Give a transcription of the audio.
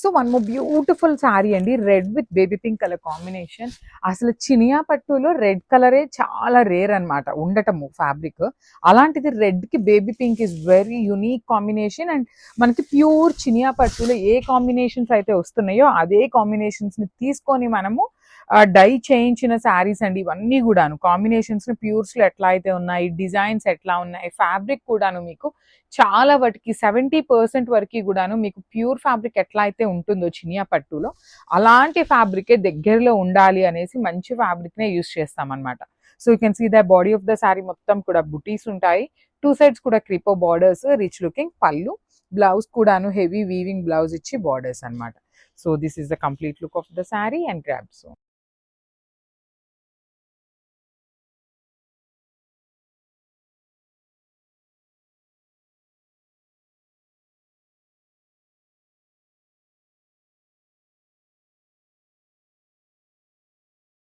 So one more beautiful sari అండి, red with baby pink colour combination. అసలు చినియా పట్టులో రెడ్ కలరే చాలా రేర్ అనమాట ఉండటము ఫ్యాబ్రిక్. అలాంటిది రెడ్ కి baby pink is very unique combination. And మనకి ప్యూర్ చినియా పట్టులో ఏ కాంబినేషన్స్ అయితే వస్తున్నాయో అదే కాంబినేషన్స్ ని తీసుకొని మనము డై చేయించిన శారీస్ అండి ఇవన్నీ కూడాను. కాంబినేషన్స్ ప్యూర్స్ లో ఎట్లా అయితే ఉన్నాయి, డిజైన్స్ ఎట్లా ఉన్నాయి, ఫ్యాబ్రిక్ కూడాను మీకు చాలా వాటికి 70% వరకు కూడాను మీకు ప్యూర్ ఫ్యాబ్రిక్ ఎట్లా అయితే ఉంటుందో చినియా పట్టులో అలాంటి ఫ్యాబ్రికే దగ్గరలో ఉండాలి అనేసి మంచి ఫ్యాబ్రిక్ నే యూస్ చేస్తాం అనమాట. So you can see the body of the sari మొత్తం కూడా బుటీస్ ఉంటాయి, టూ సైడ్స్ కూడా క్రీపో బార్డర్స్, రిచ్ లుకింగ్ పళ్ళు, బ్లౌజ్ కూడాను హెవీ వీవింగ్ బ్లౌజ్ ఇచ్చి బార్డర్స్ అనమాట. So this is the complete look of the sari and grab. So